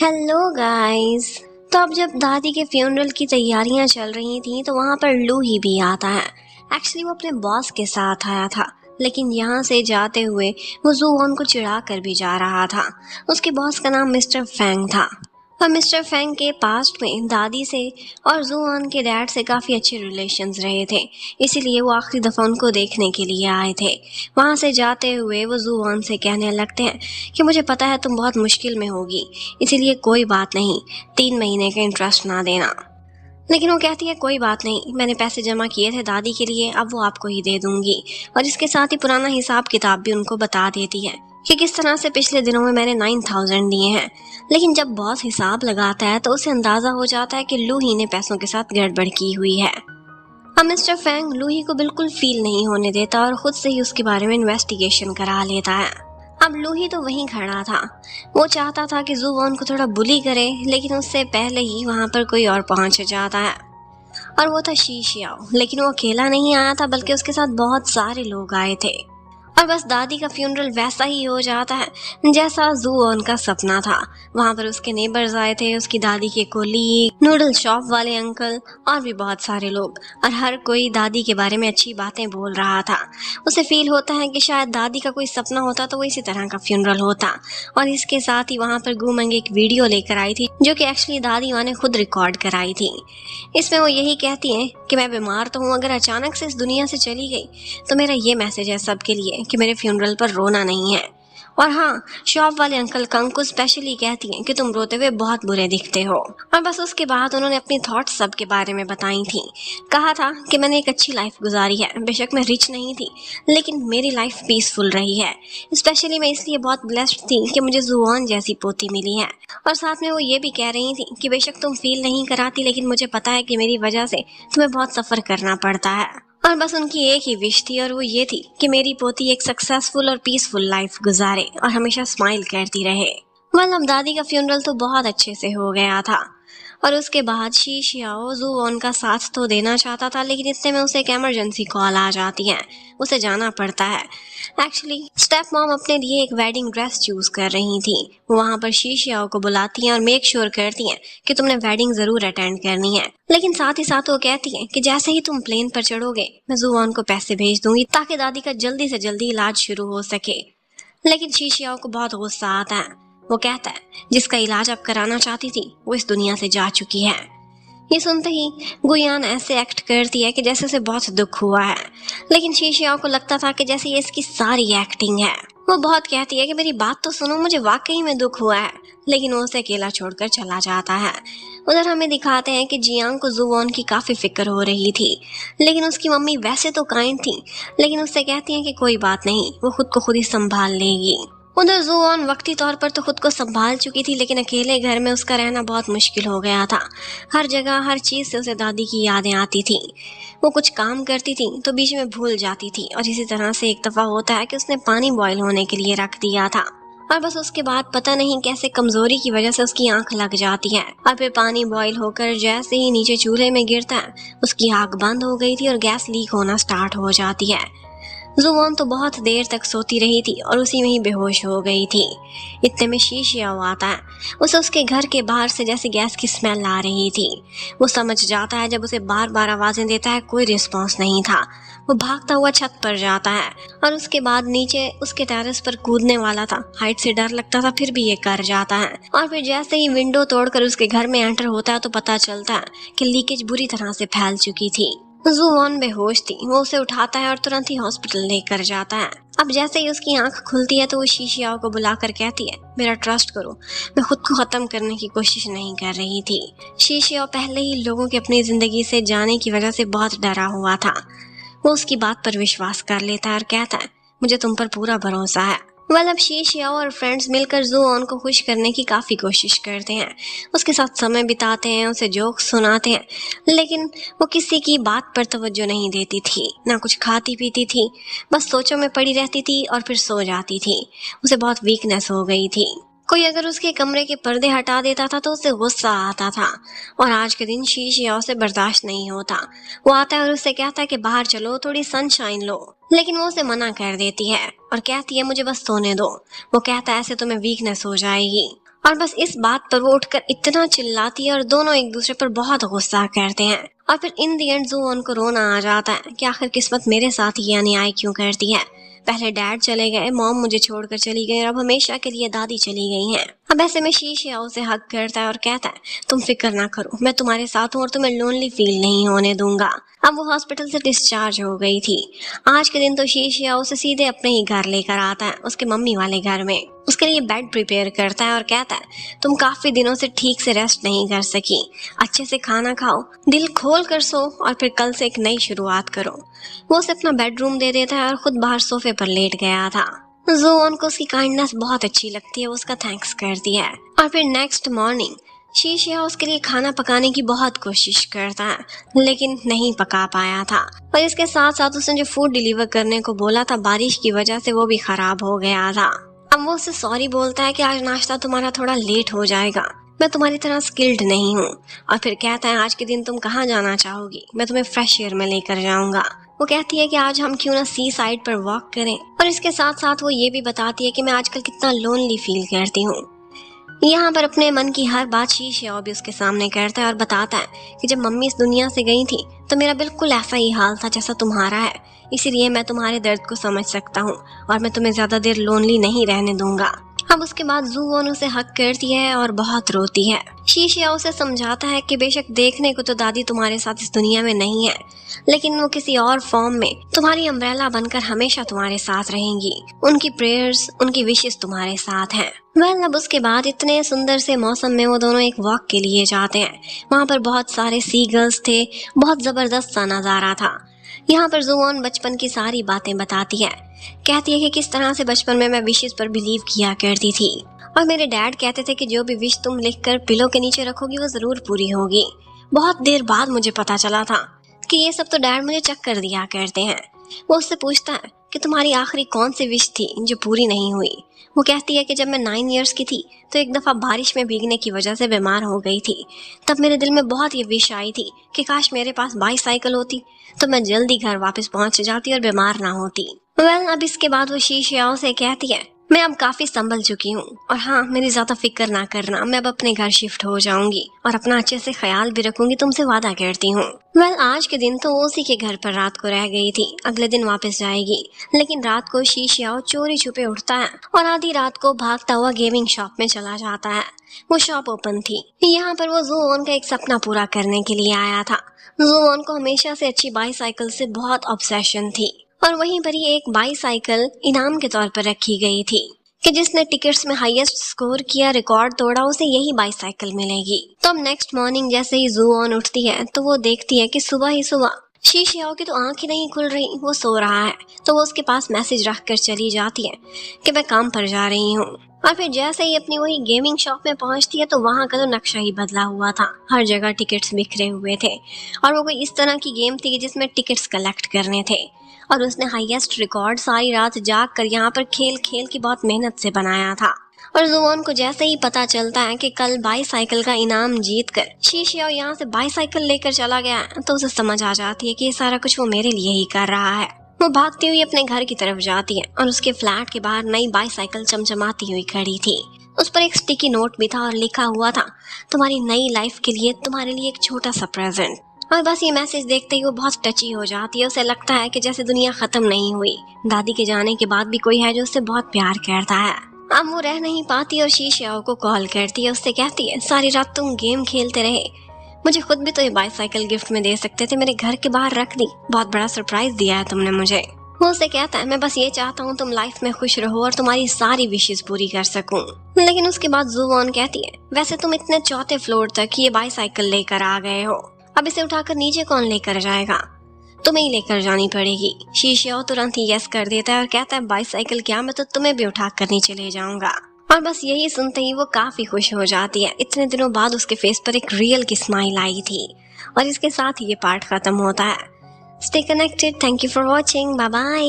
Hello guys. तो अब जब दादी के फ्यूनरल की तैयारियां चल रही थी तो वहां पर लूही भी आता है। एक्चुअली वो अपने बॉस के साथ आया था, लेकिन यहाँ से जाते हुए वो जूवॉन को चिढ़ा कर भी जा रहा था। उसके बॉस का नाम मिस्टर फैंग था और मिस्टर फैंग के पास्ट में दादी से और जूवॉन के डैड से काफ़ी अच्छे रिलेशंस रहे थे, इसीलिए वो आखिरी दफ़ा उनको देखने के लिए आए थे। वहाँ से जाते हुए वो जूवॉन से कहने लगते हैं कि मुझे पता है तुम बहुत मुश्किल में होगी, इसीलिए कोई बात नहीं, 3 महीने का इंटरेस्ट ना देना। लेकिन वो कहती है कोई बात नहीं, मैंने पैसे जमा किए थे दादी के लिए, अब वो आपको ही दे दूंगी। और इसके साथ ही पुराना हिसाब किताब भी उनको बता देती है कि किस तरह से पिछले दिनों में मैंने 9,000 दिए हैं। लेकिन जब बॉस हिसाब लगाता है तो उसे अंदाजा हो जाता है कि लूही ने पैसों के साथ गड़बड़ की हुई है। अब मिस्टर फैंग लूही को बिल्कुल फील नहीं होने देता और खुद से ही उसके बारे में इन्वेस्टिगेशन करा लेता है। अब लूही तो वहीं खड़ा था। वो चाहता था कि जूवॉन को थोड़ा बुली करे, लेकिन उससे पहले ही वहां पर कोई और पहुंच जाता है और वो था शी शियाओ। लेकिन वो अकेला नहीं आया था, बल्कि उसके साथ बहुत सारे लोग आए थे। और बस दादी का फ्यूनरल वैसा ही हो जाता है जैसा जूवॉन का सपना था। वहां पर उसके नेबर्स आए थे, उसकी दादी के कोलीग, नूडल शॉप वाले अंकल और भी बहुत सारे लोग, और हर कोई दादी के बारे में अच्छी बातें बोल रहा था। उसे फील होता है कि शायद दादी का कोई सपना होता तो वो इसी तरह का फ्यूनरल होता। और इसके साथ ही वहां पर गूमंग एक वीडियो लेकर आई थी, जो कि एक्चुअली दादी माँ ने खुद रिकॉर्ड कराई थी। इसमें वो यही कहती हैं कि मैं बीमार तो हूँ, अगर अचानक से इस दुनिया से चली गई तो मेरा ये मैसेज है सबके लिए कि मेरे फ्यूनरल पर रोना नहीं है। और हाँ, शॉप वाले अंकल कंग को स्पेशली कहती हैं कि तुम रोते हुए बहुत बुरे दिखते हो। और बस उसके बाद उन्होंने अपनी थॉट्स सबके बारे में बताई थी। कहा था कि मैंने एक अच्छी लाइफ गुजारी है, बेशक मैं रिच नहीं थी, लेकिन मेरी लाइफ पीसफुल रही है। स्पेशली मैं इसलिए बहुत ब्लेस्ड थी कि मुझे जुआन जैसी पोती मिली है। और साथ में वो ये भी कह रही थी कि बेशक तुम फील नहीं कराती, लेकिन मुझे पता है कि मेरी वजह से तुम्हें बहुत सफर करना पड़ता है। और बस उनकी एक ही विश थी, और वो ये थी कि मेरी पोती एक सक्सेसफुल और पीसफुल लाइफ गुजारे और हमेशा स्माइल करती रहे। अब दादी का फ्यूनरल तो बहुत अच्छे से हो गया था और उसके बाद शी शियाओ जूवॉन का साथ तो देना चाहता था, लेकिन इतने में उसे एक इमरजेंसी कॉल आ जाती है। उसे जाना पड़ता है। एक्चुअली स्टेप मॉम अपने लिए एक वेडिंग ड्रेस चूज कर रही थी। वो वहां पर शी शियाओ को बुलाती हैं और मेक श्योर करती हैं कि तुमने वेडिंग जरूर अटेंड करनी है। लेकिन साथ ही साथ वो कहती हैं कि जैसे ही तुम प्लेन पर चढ़ोगे मैं जूवॉन को पैसे भेज दूंगी ताकि दादी का जल्दी से जल्दी इलाज शुरू हो सके। लेकिन शी शियाओ को बहुत गुस्सा आता है। वो कहता है जिसका इलाज आप कराना चाहती थी वो इस दुनिया से जा चुकी है। ये सुनते ही गुयान ऐसे एक्ट करती है कि जैसे उसे बहुत दुख हुआ है, लेकिन शीशियाओ को लगता था कि जैसे ये इसकी सारी एक्टिंग है। वो बहुत कहती है कि मेरी बात तो सुनो, मुझे वाकई में दुख हुआ है, लेकिन वो उसे अकेला छोड़कर चला जाता है। उधर हमें दिखाते हैं कि जियांग को जुवॉन की काफी फिक्र हो रही थी, लेकिन उसकी मम्मी वैसे तो काइंड थी, लेकिन उससे कहती हैं कि कोई बात नहीं, वो खुद को खुद ही संभाल लेगी। उधर जुवॉन वक्ती तौर पर तो खुद को संभाल चुकी थी, लेकिन अकेले घर में उसका रहना बहुत मुश्किल हो गया था। हर जगह हर चीज से उसे दादी की यादें आती थी। वो कुछ काम करती थी तो बीच में भूल जाती थी, और इसी तरह से एक दफा होता है कि उसने पानी बॉयल होने के लिए रख दिया था, और बस उसके बाद पता नहीं कैसे कमजोरी की वजह से उसकी आंख लग जाती है, और फिर पानी बॉयल होकर जैसे ही नीचे चूल्हे में गिरता है उसकी आंख बंद हो गई थी और गैस लीक होना स्टार्ट हो जाती है। जुवॉन तो बहुत देर तक सोती रही थी और उसी में ही बेहोश हो गई थी। इतने में शीशियाओ आता है। उसे उसके घर के बाहर से जैसे गैस की स्मेल आ रही थी। वो समझ जाता है, जब उसे बार बार आवाजें देता है कोई रिस्पॉन्स नहीं था। वो भागता हुआ छत पर जाता है और उसके बाद नीचे उसके टेरेस पर कूदने वाला था। हाइट से डर लगता था, फिर भी ये कर जाता है, और फिर जैसे ही विंडो तोड़कर उसके घर में एंटर होता है तो पता चलता है कि लीकेज बुरी तरह से फैल चुकी थी। जुवॉन बेहोश थी। वो उसे उठाता है और तुरंत ही हॉस्पिटल लेकर जाता है। अब जैसे ही उसकी आंख खुलती है तो वो शीशियाओ को बुलाकर कहती है मेरा ट्रस्ट करो, मैं खुद को खत्म करने की कोशिश नहीं कर रही थी। शीशियाओ पहले ही लोगों की अपनी जिंदगी से जाने की वजह से बहुत डरा हुआ था। वो उसकी बात पर विश्वास कर लेता है और कहता है मुझे तुम पर पूरा भरोसा है। अब शीशियाओ और फ्रेंड्स मिलकर जुवॉन को खुश करने की काफी कोशिश करते हैं। उसके साथ समय बिताते हैं, उसे जोक्स सुनाते हैं, लेकिन वो किसी की बात पर तवज्जो नहीं देती थी, ना कुछ खाती पीती थी, बस सोचों में पड़ी रहती थी और फिर सो जाती थी। उसे बहुत वीकनेस हो गई थी। कोई अगर उसके कमरे के पर्दे हटा देता था तो उसे गुस्सा आता था, और आज के दिन शीशियाओ से बर्दाश्त नहीं होता। वो आता है और उससे कहता है कि बाहर चलो, थोड़ी सनशाइन लो, लेकिन वो उसे मना कर देती है और कहती है मुझे बस सोने दो। वो कहता है ऐसे तुम्हें वीकनेस हो जाएगी। और बस इस बात पर वो उठकर इतना चिल्लाती है और दोनों एक दूसरे पर बहुत गुस्सा करते हैं। और फिर इन द एंड जूवॉन को रोना आ जाता है कि आखिर किस्मत मेरे साथ ये अन्याय क्यों करती है। पहले डैड चले गए, मॉम मुझे छोड़कर चली गई और अब हमेशा के लिए दादी चली गई हैं। अब ऐसे में शीशियाओ उसे हक करता है और कहता है तुम फिक्र ना करो, मैं तुम्हारे साथ हूँ और तुम्हें लोनली फील नहीं होने दूंगा। अब वो हॉस्पिटल से डिस्चार्ज हो गई थी। आज के दिन तो शीशियाओ उसे सीधे अपने ही घर लेकर आता है, उसके मम्मी वाले घर में। उसके लिए बेड प्रिपेयर करता है और कहता है तुम काफी दिनों से ठीक से रेस्ट नहीं कर सकी, अच्छे से खाना खाओ, दिल खोल कर सो और फिर कल से एक नई शुरुआत करो। वो उसे अपना बेडरूम दे देता है और खुद बाहर सोफे पर लेट गया था। जूवॉन को उसकी काइंडनेस बहुत अच्छी लगती है, वो उसका थैंक्स करती है। और फिर नेक्स्ट मॉर्निंग शीशिया उसके लिए खाना पकाने की बहुत कोशिश करता है, लेकिन नहीं पका पाया था। और इसके साथ साथ उसने जो फूड डिलीवर करने को बोला था, बारिश की वजह से वो भी खराब हो गया था। अब वो उससे सॉरी बोलता है कि आज नाश्ता तुम्हारा थोड़ा लेट हो जाएगा, मैं तुम्हारी तरह स्किल्ड नहीं हूँ। और फिर कहता है आज के दिन तुम कहाँ जाना चाहोगी, मैं तुम्हें फ्रेश एयर में लेकर जाऊंगा। वो कहती है कि आज हम क्यों ना सी साइड पर वॉक करें। और इसके साथ साथ वो ये भी बताती है कि मैं आजकल कितना लोनली फील करती हूँ। यहाँ पर अपने मन की हर बात शीशियाओ भी उसके सामने करता है और बताता है कि जब मम्मी इस दुनिया से गई थी तो मेरा बिल्कुल ऐसा ही हाल था जैसा तुम्हारा है, इसीलिए मैं तुम्हारे दर्द को समझ सकता हूँ और मैं तुम्हें ज्यादा देर लोनली नहीं रहने दूंगा। अब उसके बाद जूवॉन उसे हक करती है और बहुत रोती है। शीशिया उसे समझाता है कि बेशक देखने को तो दादी तुम्हारे साथ इस दुनिया में नहीं है, लेकिन वो किसी और फॉर्म में तुम्हारी अम्ब्रेला बनकर हमेशा तुम्हारे साथ रहेंगी। उनकी प्रेयर्स, उनकी विशेस तुम्हारे साथ हैं। अब उसके बाद इतने सुंदर से मौसम में वो दोनों एक वॉक के लिए जाते हैं। वहाँ पर बहुत सारे सीगल्स थे, बहुत जबरदस्त सा नजारा था। यहाँ पर जूवॉन बचपन की सारी बातें बताती है, कहती है कि किस तरह से बचपन में मैं विशेस पर बिलीव किया करती थी और मेरे डैड कहते थे कि जो भी विश तुम लिखकर पिलो के नीचे रखोगी वो जरूर पूरी होगी। बहुत देर बाद मुझे पता चला था कि ये सब तो डैड मुझे चक्कर दिया करते हैं। वो उससे पूछता है कि तुम्हारी आखिरी कौन सी विश थी जो पूरी नहीं हुई। वो कहती है कि जब मैं 9 इयर्स की थी तो एक दफ़ा बारिश में भीगने की वजह से बीमार हो गई थी। तब मेरे दिल में बहुत ये विश आई थी कि काश मेरे पास बाईसाइकिल होती तो मैं जल्दी घर वापस पहुंच जाती और बीमार ना होती। अब इसके बाद वो शीशियाओ से कहती है मैं अब काफी संभल चुकी हूँ और हाँ, मेरी ज्यादा फिक्र ना करना, मैं अब अपने घर शिफ्ट हो जाऊंगी और अपना अच्छे से ख्याल भी रखूंगी, तुमसे वादा करती हूँ। आज के दिन तो उसी के घर पर रात को रह गई थी, अगले दिन वापस जाएगी। लेकिन रात को शीशियाओ चोरी छुपे उठता है और आधी रात को भागता हुआ गेमिंग शॉप में चला जाता है। वो शॉप ओपन थी। यहाँ पर वो जूवॉन का एक सपना पूरा करने के लिए आया था। जूवॉन को हमेशा से अच्छी बाईसाइकिल से बहुत ऑब्सेशन थी और वहीं पर ही एक बाईसाइकिल इनाम के तौर पर रखी गई थी कि जिसने टिकट्स में हाईएस्ट स्कोर किया, रिकॉर्ड तोड़ा, उसे यही बाईसाइकिल मिलेगी। तो अब नेक्स्ट मॉर्निंग जैसे ही जूवॉन उठती है तो वो देखती है कि सुबह ही सुबह शीशियाओ की तो आंख ही नहीं खुल रही, वो सो रहा है। तो वो उसके पास मैसेज रख कर चली जाती है कि मैं काम पर जा रही हूँ। और फिर जैसे ही अपनी वही गेमिंग शॉप में पहुंचती है तो वहां का तो नक्शा ही बदला हुआ था, हर जगह टिकट्स बिखरे हुए थे और वो कोई इस तरह की गेम थी जिसमें टिकट्स कलेक्ट करने थे। और उसने हाईएस्ट रिकॉर्ड सारी रात जाग कर यहाँ पर खेल खेल की बहुत मेहनत से बनाया था। और जूवॉन को जैसे ही पता चलता है कि कल बाईसाइकिल का इनाम जीत कर शीशियाओ यहाँ से बाईसाइकिल लेकर चला गया तो उसे समझ आ जाती है कि ये सारा कुछ वो मेरे लिए ही कर रहा है। वो भागती हुई अपने घर की तरफ जाती है और उसके फ्लैट के बाहर नई बाईसाइकिल चमचमाती हुई खड़ी थी। उस पर एक स्टिकी नोट भी था और लिखा हुआ था तुम्हारी नई लाइफ के लिए तुम्हारे लिए एक छोटा सा प्रेजेंट। और बस ये मैसेज देखते ही वो बहुत टची हो जाती है। उसे लगता है कि जैसे दुनिया खत्म नहीं हुई, दादी के जाने के बाद भी कोई है जो उससे बहुत प्यार करता है। अब वो रह नहीं पाती और शीशियाओ को कॉल करती है, उससे कहती है सारी रात तुम गेम खेलते रहे, मुझे खुद भी तो ये बाईसाइकिल गिफ्ट में दे सकते थे, मेरे घर के बाहर रख दी, बहुत बड़ा सरप्राइज दिया है तुमने मुझे। वो उसे कहता है मैं बस ये चाहता हूँ तुम लाइफ में खुश रहो और तुम्हारी सारी विशेस पूरी कर सकूं। लेकिन उसके बाद जूवॉन कहती है वैसे तुम इतने चौथे फ्लोर तक ये बाईसाइकिल लेकर आ गए हो, अब इसे उठाकर नीचे कौन लेकर जाएगा, तुम्हें ही लेकर जानी पड़ेगी। शीशियाओ तुरंत ही यस कर देता है और कहता है बाईसाइकिल क्या, मैं तो तुम्हें भी उठाकर नीचे ले जाऊंगा। और बस यही सुनते ही वो काफी खुश हो जाती है। इतने दिनों बाद उसके फेस पर एक रियल की स्माइल आई थी। और इसके साथ ही ये पार्ट खत्म होता है। Stay connected, thank you for watching, bye bye.